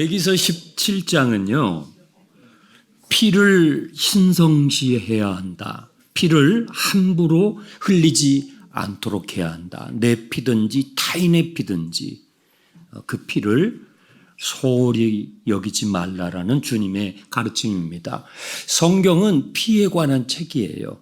레위기서 17장은요. 피를 신성시해야 한다. 피를 함부로 흘리지 않도록 해야 한다. 내 피든지 타인의 피든지 그 피를 소홀히 여기지 말라라는 주님의 가르침입니다. 성경은 피에 관한 책이에요.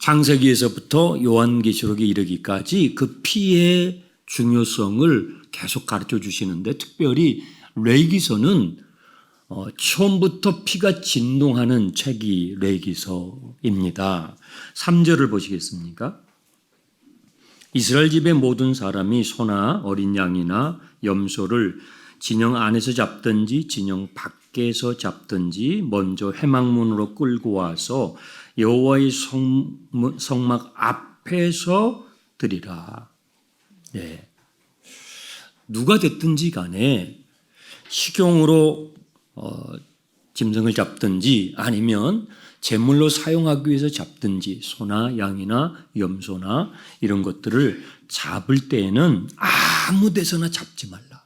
창세기에서부터 요한계시록에 이르기까지 그 피의 중요성을 계속 가르쳐 주시는데 특별히 레위기서는 처음부터 피가 진동하는 책이 레위기서입니다. 3절을 보시겠습니까? 이스라엘 집의 모든 사람이 소나 어린 양이나 염소를 진영 안에서 잡든지 진영 밖에서 잡든지 먼저 회막문으로 끌고 와서 여호와의 성막 앞에서 드리라. 네. 누가 됐든지 간에 식용으로 짐승을 잡든지 아니면 제물로 사용하기 위해서 잡든지 소나 양이나 염소나 이런 것들을 잡을 때에는 아무 데서나 잡지 말라.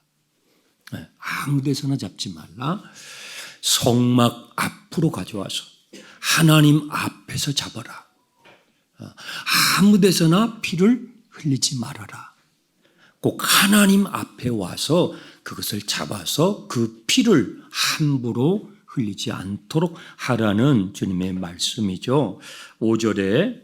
아무 데서나 잡지 말라. 성막 앞으로 가져와서 하나님 앞에서 잡아라. 아무 데서나 피를 흘리지 말아라. 꼭 하나님 앞에 와서 그것을 잡아서 그 피를 함부로 흘리지 않도록 하라는 주님의 말씀이죠. 5절에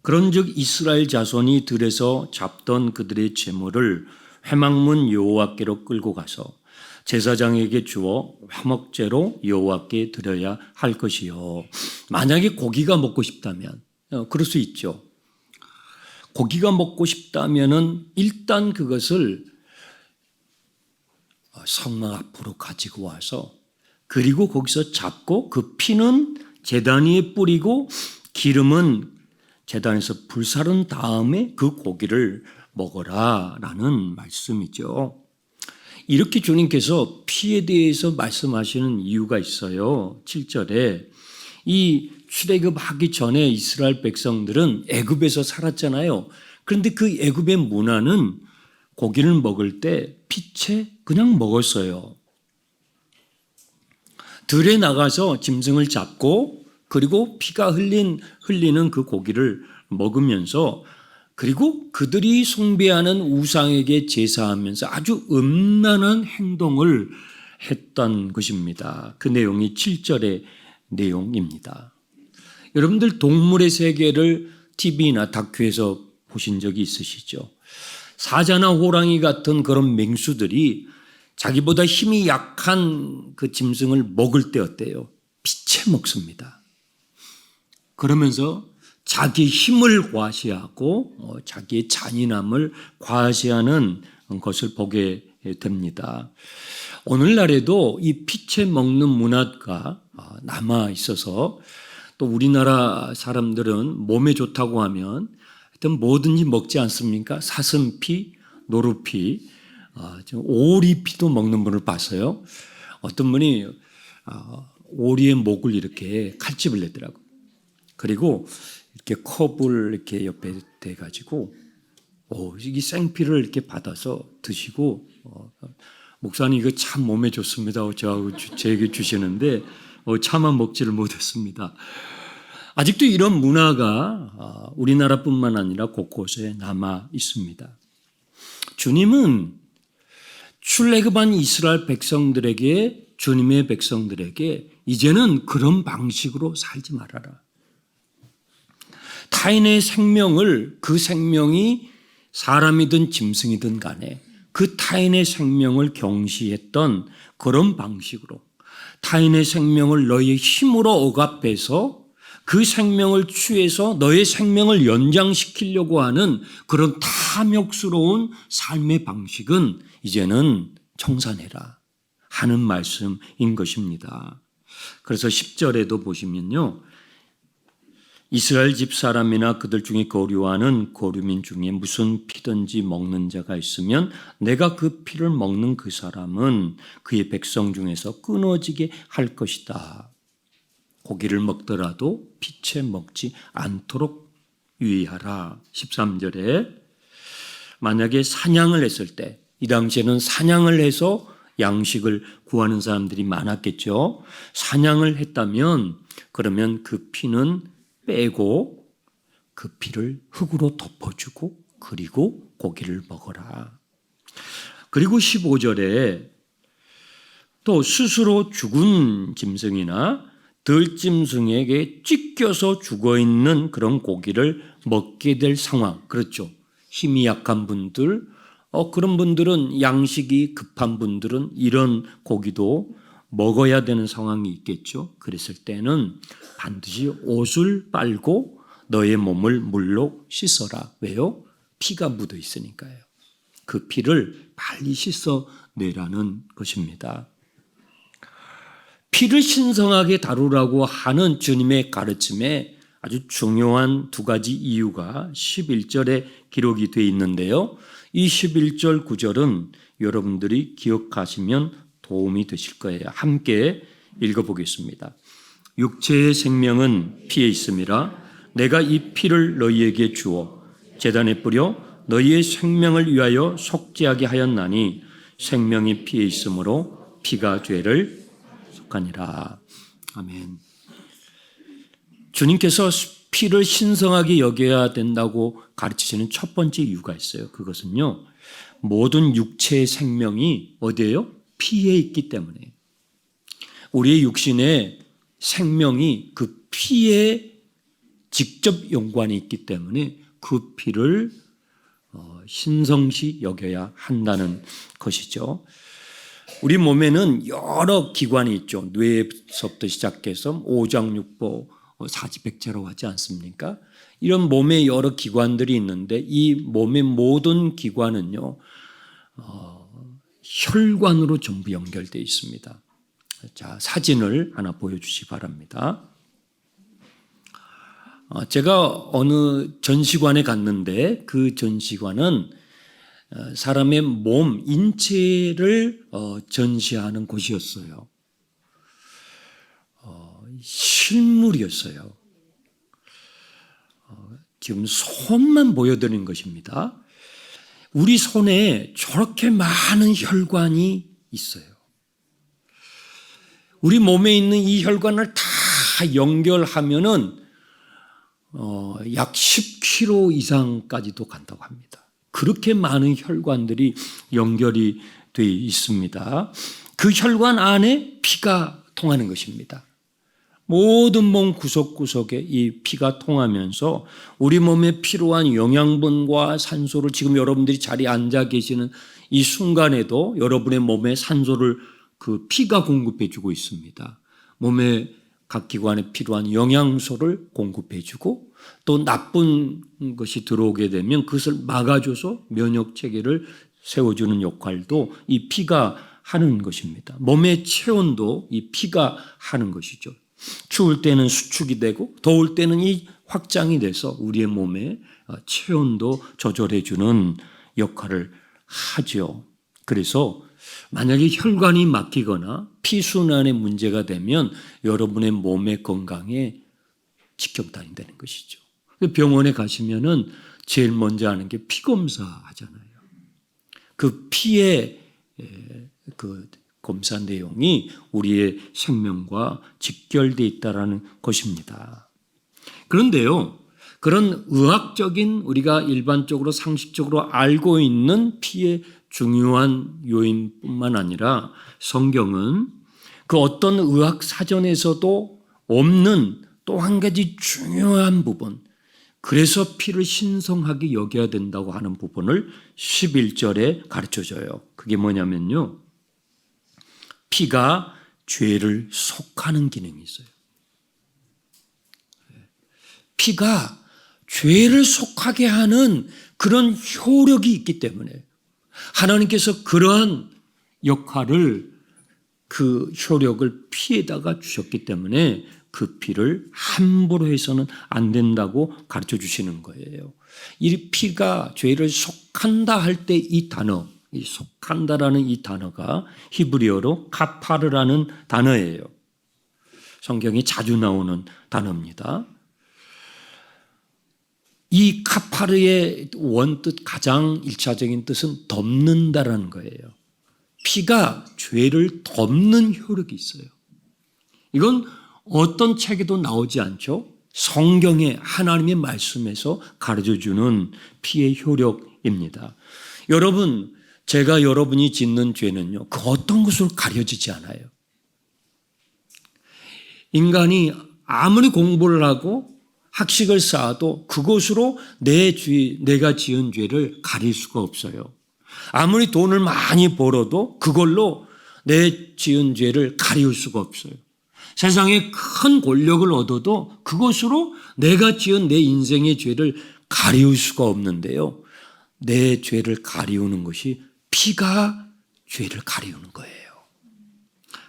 그런즉 이스라엘 자손이 들에서 잡던 그들의 제물을 회막문 여호와께로 끌고 가서 제사장에게 주어 화목제로 여호와께 드려야 할 것이요. 만약에 고기가 먹고 싶다면 그럴 수 있죠. 고기가 먹고 싶다면은 일단 그것을 성막 앞으로 가지고 와서 그리고 거기서 잡고 그 피는 제단 위에 뿌리고 기름은 제단에서 불사른 다음에 그 고기를 먹어라라는 말씀이죠. 이렇게 주님께서 피에 대해서 말씀하시는 이유가 있어요. 7절에 이 출애굽하기 전에 이스라엘 백성들은 애굽에서 살았잖아요. 그런데 그 애굽의 문화는 고기를 먹을 때 피채 그냥 먹었어요. 들에 나가서 짐승을 잡고 그리고 피가 흘리는 그 고기를 먹으면서 그리고 그들이 숭배하는 우상에게 제사하면서 아주 음란한 행동을 했던 것입니다. 그 내용이 7절의 내용입니다. 여러분들 동물의 세계를 TV나 다큐에서 보신 적이 있으시죠? 사자나 호랑이 같은 그런 맹수들이 자기보다 힘이 약한 그 짐승을 먹을 때 어때요? 피채 먹습니다. 그러면서 자기 힘을 과시하고 자기의 잔인함을 과시하는 것을 보게 됩니다. 오늘날에도 이 피채 먹는 문화가 남아 있어서 또 우리나라 사람들은 몸에 좋다고 하면 하여튼 뭐든지 먹지 않습니까? 사슴피, 노루피, 오리피도 먹는 분을 봤어요. 어떤 분이 오리의 목을 이렇게 칼집을 내더라고요. 그리고 이렇게 컵을 이렇게 옆에 대가지고 이 생피를 이렇게 받아서 드시고 목사님 이거 참 몸에 좋습니다. 저에게 주시는데 차마 먹지를 못했습니다. 아직도 이런 문화가 우리나라뿐만 아니라 곳곳에 남아 있습니다. 주님은 출애굽한 이스라엘 백성들에게 주님의 백성들에게 이제는 그런 방식으로 살지 말아라. 타인의 생명을 그 생명이 사람이든 짐승이든 간에 그 타인의 생명을 경시했던 그런 방식으로 타인의 생명을 너의 힘으로 억압해서 그 생명을 취해서 너의 생명을 연장시키려고 하는 그런 탐욕스러운 삶의 방식은 이제는 청산해라 하는 말씀인 것입니다. 그래서 10절에도 보시면요. 이스라엘 집 사람이나 그들 중에 거류하는 거류민 중에 무슨 피든지 먹는 자가 있으면 내가 그 피를 먹는 그 사람은 그의 백성 중에서 끊어지게 할 것이다. 고기를 먹더라도 피채 먹지 않도록 유의하라. 13절에 만약에 사냥을 했을 때, 이 당시에는 사냥을 해서 양식을 구하는 사람들이 많았겠죠. 사냥을 했다면 그러면 그 피는 빼고 그 피를 흙으로 덮어주고 그리고 고기를 먹어라. 그리고 15절에 또 스스로 죽은 짐승이나 들짐승에게 찢겨서 죽어있는 그런 고기를 먹게 될 상황. 그렇죠. 힘이 약한 분들, 그런 분들은, 양식이 급한 분들은 이런 고기도 먹어야 되는 상황이 있겠죠. 그랬을 때는 반드시 옷을 빨고 너의 몸을 물로 씻어라. 왜요? 피가 묻어 있으니까요. 그 피를 빨리 씻어내라는 것입니다. 피를 신성하게 다루라고 하는 주님의 가르침에 아주 중요한 두 가지 이유가 11절에 기록이 되어 있는데요. 이 11절 9절은 여러분들이 기억하시면 도움이 되실 거예요. 함께 읽어보겠습니다. 육체의 생명은 피에 있음이라. 내가 이 피를 너희에게 주어 제단에 뿌려 너희의 생명을 위하여 속죄하게 하였나니 생명이 피에 있으므로 피가 죄를 속하니라. 아멘. 주님께서 피를 신성하게 여겨야 된다고 가르치시는 첫 번째 이유가 있어요. 그것은요, 모든 육체의 생명이 어디예요? 피에 있기 때문에. 우리의 육신의 생명이 그 피에 직접 연관이 있기 때문에 그 피를 신성시 여겨야 한다는 것이죠. 우리 몸에는 여러 기관이 있죠. 뇌에서부터 시작해서 오장육부, 사지백제라고 하지 않습니까? 이런 몸의 여러 기관들이 있는데 이 몸의 모든 기관은요, 혈관으로 전부 연결되어 있습니다. 자, 사진을 하나 보여주시기 바랍니다. 제가 어느 전시관에 갔는데 그 전시관은 사람의 몸, 인체를 전시하는 곳이었어요. 실물이었어요. 지금 손만 보여드리는 것입니다. 우리 손에 저렇게 많은 혈관이 있어요. 우리 몸에 있는 이 혈관을 다 연결하면은 약 10km 이상까지도 간다고 합니다. 그렇게 많은 혈관들이 연결이 되어 있습니다. 그 혈관 안에 피가 통하는 것입니다. 모든 몸 구석구석에 이 피가 통하면서 우리 몸에 필요한 영양분과 산소를 지금 여러분들이 자리에 앉아 계시는 이 순간에도 여러분의 몸에 산소를 그 피가 공급해 주고 있습니다. 몸의 각 기관에 필요한 영양소를 공급해 주고 또 나쁜 것이 들어오게 되면 그것을 막아줘서 면역 체계를 세워주는 역할도 이 피가 하는 것입니다. 몸의 체온도 이 피가 하는 것이죠. 추울 때는 수축이 되고 더울 때는 이 확장이 돼서 우리의 몸의 체온도 조절해 주는 역할을 하죠. 그래서 만약에 혈관이 막히거나 피순환에 문제가 되면 여러분의 몸의 건강에 직격탄이 되는 것이죠. 병원에 가시면은 제일 먼저 하는 게 피 검사 하잖아요. 그 피의 그 검사 내용이 우리의 생명과 직결되어 있다는 것입니다. 그런데요, 그런 의학적인 우리가 일반적으로 상식적으로 알고 있는 피의 중요한 요인뿐만 아니라 성경은 그 어떤 의학 사전에서도 없는 또 한 가지 중요한 부분, 그래서 피를 신성하게 여겨야 된다고 하는 부분을 11절에 가르쳐줘요. 그게 뭐냐면요, 피가 죄를 속하는 기능이 있어요. 피가 죄를 속하게 하는 그런 효력이 있기 때문에 하나님께서 그러한 역할을, 그 효력을 피에다가 주셨기 때문에 그 피를 함부로 해서는 안 된다고 가르쳐 주시는 거예요. 이 피가 죄를 속한다 할 때 이 단어, 이 속한다라는 이 단어가 히브리어로 카파르라는 단어예요. 성경에 자주 나오는 단어입니다. 이 카파르의 원뜻, 가장 일차적인 뜻은 덮는다라는 거예요. 피가 죄를 덮는 효력이 있어요. 이건 어떤 책에도 나오지 않죠. 성경의 하나님의 말씀에서 가르쳐주는 피의 효력입니다. 여러분, 제가 여러분이 짓는 죄는요, 그 어떤 것으로 가려지지 않아요. 인간이 아무리 공부를 하고 학식을 쌓아도 그것으로 내가 지은 죄를 가릴 수가 없어요. 아무리 돈을 많이 벌어도 그걸로 내 지은 죄를 가리울 수가 없어요. 세상에 큰 권력을 얻어도 그것으로 내가 지은 내 인생의 죄를 가리울 수가 없는데요. 내 죄를 가리우는 것이 피가 죄를 가리우는 거예요.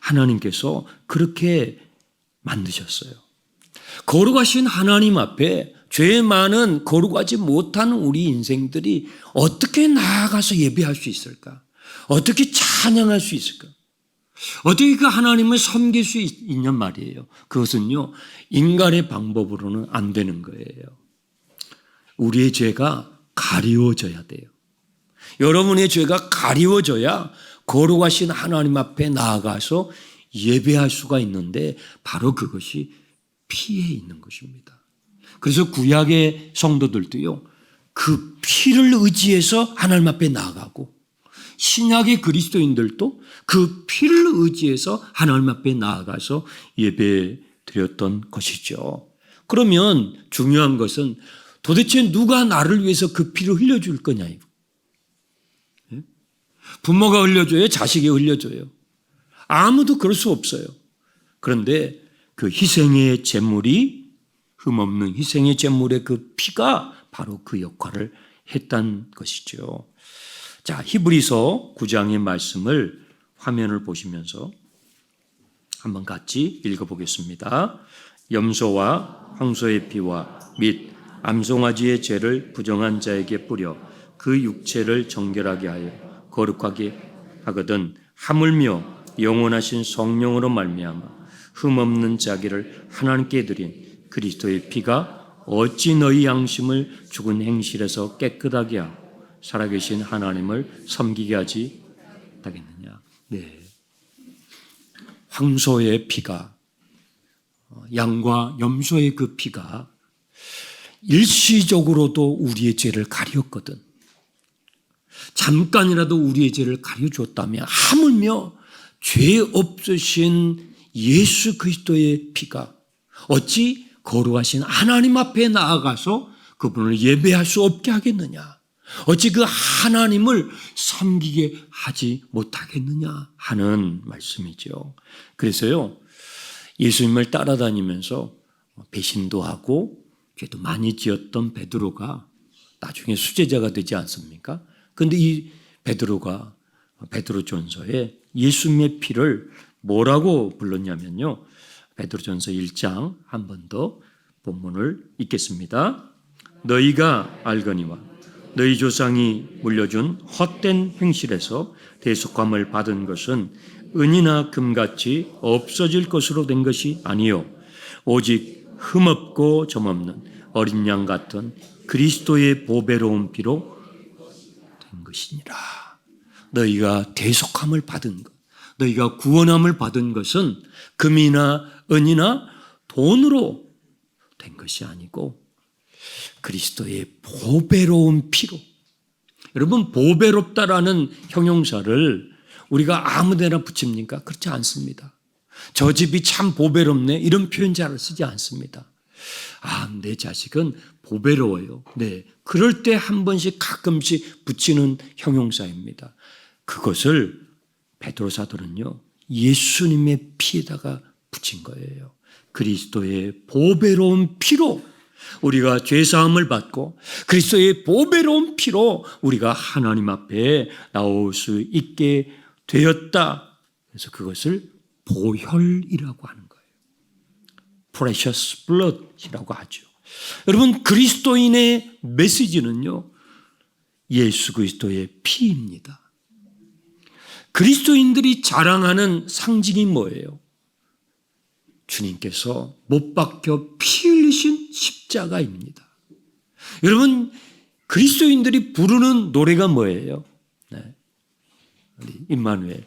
하나님께서 그렇게 만드셨어요. 거룩하신 하나님 앞에 죄 많은 거룩하지 못하는 우리 인생들이 어떻게 나아가서 예배할 수 있을까? 어떻게 찬양할 수 있을까? 어떻게 그 하나님을 섬길 수 있냔 말이에요. 그것은요, 인간의 방법으로는 안 되는 거예요. 우리의 죄가 가리워져야 돼요. 여러분의 죄가 가리워져야 거룩하신 하나님 앞에 나아가서 예배할 수가 있는데 바로 그것이 피에 있는 것입니다. 그래서 구약의 성도들도요, 그 피를 의지해서 하나님 앞에 나아가고 신약의 그리스도인들도 그 피를 의지해서 하나님 앞에 나아가서 예배 드렸던 것이죠. 그러면 중요한 것은 도대체 누가 나를 위해서 그 피를 흘려줄 거냐. 부모가 흘려줘요? 자식이 흘려줘요? 아무도 그럴 수 없어요. 그런데 그 희생의 제물이, 흠없는 희생의 제물의 그 피가 바로 그 역할을 했단 것이죠. 자, 히브리서 9장의 말씀을 화면을 보시면서 한번 같이 읽어보겠습니다. 염소와 황소의 피와 및 암송아지의 죄를 부정한 자에게 뿌려 그 육체를 정결하게 하여 거룩하게 하거든 하물며 영원하신 성령으로 말미암아 흠없는 자기를 하나님께 드린 그리스도의 피가 어찌 너희 양심을 죽은 행실에서 깨끗하게 하고 살아계신 하나님을 섬기게 하지 못하겠느냐. 네. 황소의 피가, 양과 염소의 그 피가 일시적으로도 우리의 죄를 가렸거든. 잠깐이라도 우리의 죄를 가려주었다면 하물며 죄 없으신 예수 그리스도의 피가 어찌 거룩하신 하나님 앞에 나아가서 그분을 예배할 수 없게 하겠느냐. 어찌 그 하나님을 섬기게 하지 못하겠느냐 하는 말씀이죠. 그래서요, 예수님을 따라다니면서 배신도 하고 죄도 많이 지었던 베드로가 나중에 수제자가 되지 않습니까? 그런데 이 베드로가 베드로전서에 예수님의 피를 뭐라고 불렀냐면요, 베드로전서 1장 한 번 더 본문을 읽겠습니다. 너희가 알거니와 너희 조상이 물려준 헛된 행실에서 대속함을 받은 것은 은이나 금같이 없어질 것으로 된 것이 아니요 오직 흠없고 점없는 어린 양 같은 그리스도의 보배로운 피로 된 것이니라. 너희가 대속함을 받은 것, 너희가 구원함을 받은 것은 금이나 은이나 돈으로 된 것이 아니고 그리스도의 보배로운 피로. 여러분, 보배롭다라는 형용사를 우리가 아무데나 붙입니까? 그렇지 않습니다. 저 집이 참 보배롭네, 이런 표현 잘 쓰지 않습니다. 아, 내 자식은 보배로워요. 네, 그럴 때 한 번씩 가끔씩 붙이는 형용사입니다. 그것을 베드로 사도는요, 예수님의 피에다가 붙인 거예요. 그리스도의 보배로운 피로 우리가 죄사함을 받고 그리스도의 보배로운 피로 우리가 하나님 앞에 나올 수 있게 되었다. 그래서 그것을 보혈이라고 하는 거예요. Precious blood이라고 하죠. 여러분, 그리스도인의 메시지는요, 예수 그리스도의 피입니다. 그리스도인들이 자랑하는 상징이 뭐예요? 주님께서 못 박혀 피 흘리신 십자가입니다. 여러분, 그리스도인들이 부르는 노래가 뭐예요? 네. 임마누엘.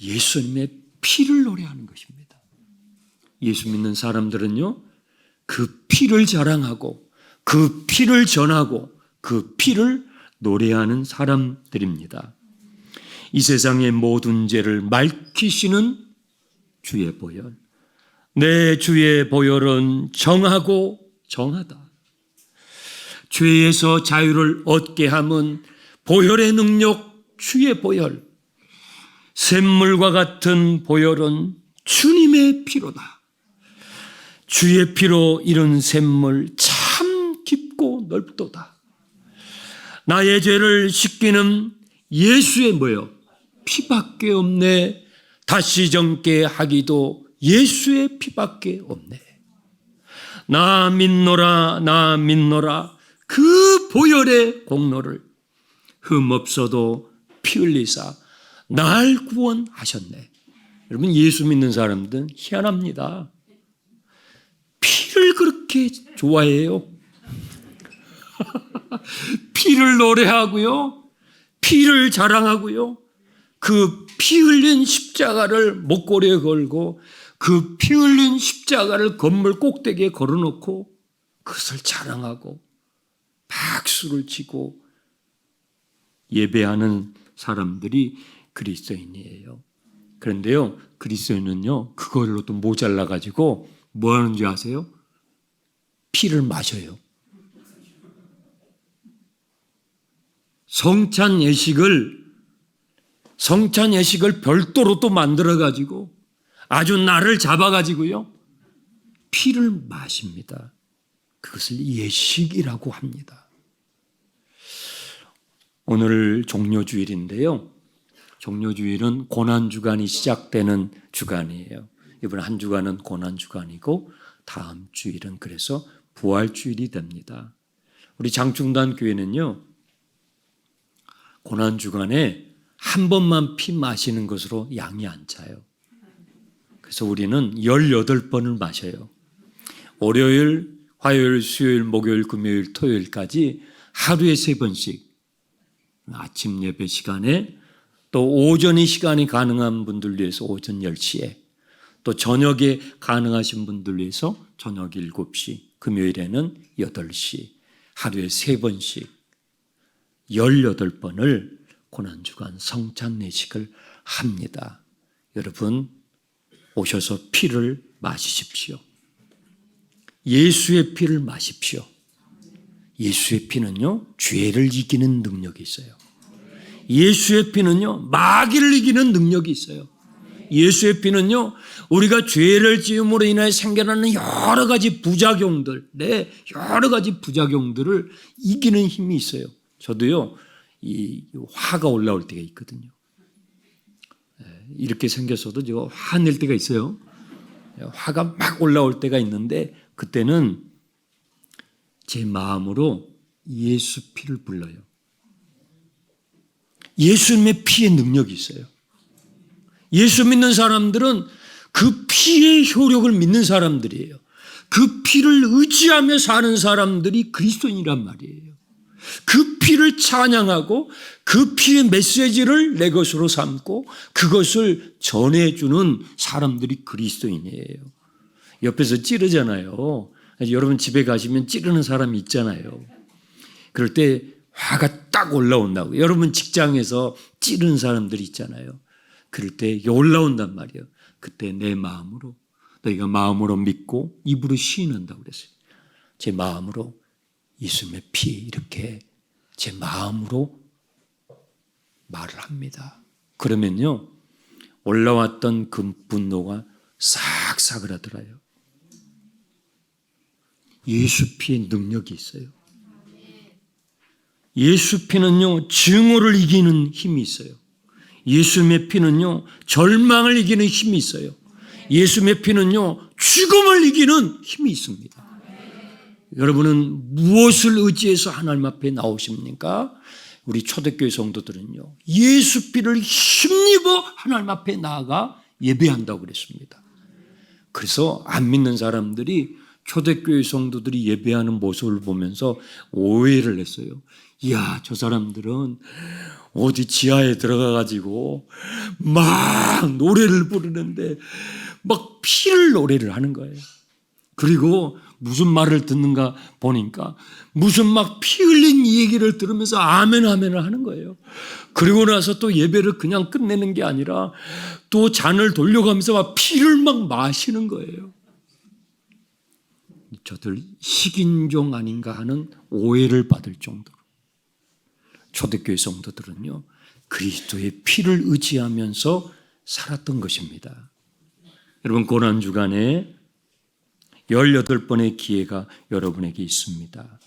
예수님의 피를 노래하는 것입니다. 예수 믿는 사람들은요, 그 피를 자랑하고 그 피를 전하고 그 피를 노래하는 사람들입니다. 이 세상의 모든 죄를 맑히시는 주의 보혈. 내 주의 보혈은 정하고 정하다. 죄에서 자유를 얻게 함은 보혈의 능력, 주의 보혈. 샘물과 같은 보혈은 주님의 피로다. 주의 피로 이룬 샘물 참 깊고 넓도다. 나의 죄를 씻기는 예수의 뭐요? 피밖에 없네. 다시 정케 하기도 예수의 피밖에 없네. 나 믿노라, 나 믿노라. 그 보혈의 공로를 흠없어도 피 흘리사 날 구원하셨네. 여러분, 예수 믿는 사람들은 희한합니다. 피를 그렇게 좋아해요. 피를 노래하고요, 피를 자랑하고요, 그 피 흘린 십자가를 목걸이에 걸고 그 피 흘린 십자가를 건물 꼭대기에 걸어놓고 그것을 자랑하고 박수를 치고 예배하는 사람들이 그리스도인이에요. 그런데요, 그리스도인은요, 그걸로 또 모자라 가지고 뭐 하는 줄 아세요? 피를 마셔요. 성찬 예식을 별도로 또 만들어 가지고 아주 날을 잡아 가지고요, 피를 마십니다. 그것을 예식이라고 합니다. 오늘 종료주일인데요. 종료주일은 고난주간이 시작되는 주간이에요. 이번 한 주간은 고난주간이고 다음 주일은 그래서 부활주일이 됩니다. 우리 장충단 교회는요, 고난주간에 한 번만 피 마시는 것으로 양이 안 차요. 그래서 우리는 18번을 마셔요. 월요일, 화요일, 수요일, 목요일, 금요일, 토요일까지 하루에 3번씩 아침 예배 시간에, 또 오전이 시간이 가능한 분들 위해서 오전 10시에, 또 저녁에 가능하신 분들 위해서 저녁 7시, 금요일에는 8시, 하루에 3번씩 18번을 고난주간 성찬 예식을 합니다. 여러분, 오셔서 피를 마시십시오. 예수의 피를 마십시오. 예수의 피는요, 죄를 이기는 능력이 있어요. 예수의 피는요, 마귀를 이기는 능력이 있어요. 예수의 피는요, 우리가 죄를 지음으로 인해 생겨나는 여러 가지 부작용들, 여러 가지 부작용들을 이기는 힘이 있어요. 저도요, 이 화가 올라올 때가 있거든요. 이렇게 생겼어도 제가 화낼 때가 있어요. 화가 막 올라올 때가 있는데, 그때는 제 마음으로 예수 피를 불러요. 예수님의 피의 능력이 있어요. 예수 믿는 사람들은 그 피의 효력을 믿는 사람들이에요. 그 피를 의지하며 사는 사람들이 그리스도인이란 말이에요. 그 피를 찬양하고 그 피의 메시지를 내 것으로 삼고 그것을 전해주는 사람들이 그리스도인이에요. 옆에서 찌르잖아요. 여러분 집에 가시면 찌르는 사람이 있잖아요. 그럴 때 화가 딱 올라온다고. 여러분 직장에서 찌르는 사람들이 있잖아요. 그럴 때 올라온단 말이에요. 그때 내 마음으로, 너희가 마음으로 믿고 입으로 시인한다고 그랬어요. 제 마음으로 예수님의 피, 이렇게 제 마음으로 말을 합니다. 그러면요, 올라왔던 그 분노가 싹 사그라들어요. 예수 피의 능력이 있어요. 예수 피는요, 증오를 이기는 힘이 있어요. 예수님의 피는요, 절망을 이기는 힘이 있어요. 예수님의 피는요, 죽음을 이기는 힘이 있습니다. 여러분은 무엇을 의지해서 하나님 앞에 나오십니까? 우리 초대교회 성도들은요, 예수 피를 힘입어 하나님 앞에 나아가 예배한다고 그랬습니다. 그래서 안 믿는 사람들이 초대교회 성도들이 예배하는 모습을 보면서 오해를 했어요. 이야, 저 사람들은 어디 지하에 들어가 가지고 막 노래를 부르는데 막 피를 노래를 하는 거예요. 그리고 무슨 말을 듣는가 보니까 무슨 막 피 흘린 얘기를 들으면서 아멘 아멘을 하는 거예요. 그리고 나서 또 예배를 그냥 끝내는 게 아니라 또 잔을 돌려가면서 막 피를 막 마시는 거예요. 저들 식인종 아닌가 하는 오해를 받을 정도로 초대교회 성도들은요, 그리스도의 피를 의지하면서 살았던 것입니다. 여러분, 고난주간에 18번의 기회가 여러분에게 있습니다.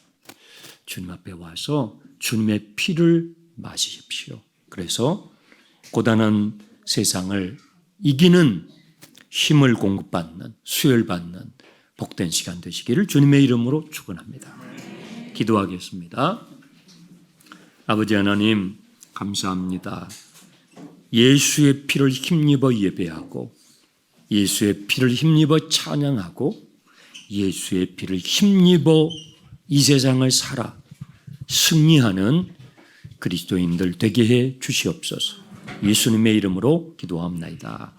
주님 앞에 와서 주님의 피를 마시십시오. 그래서 고단한 세상을 이기는 힘을 공급받는, 수혈받는 복된 시간 되시기를 주님의 이름으로 축원합니다. 기도하겠습니다. 아버지 하나님, 감사합니다. 예수의 피를 힘입어 예배하고 예수의 피를 힘입어 찬양하고 예수의 피를 힘입어 이 세상을 살아 승리하는 그리스도인들 되게 해 주시옵소서. 예수님의 이름으로 기도합니다.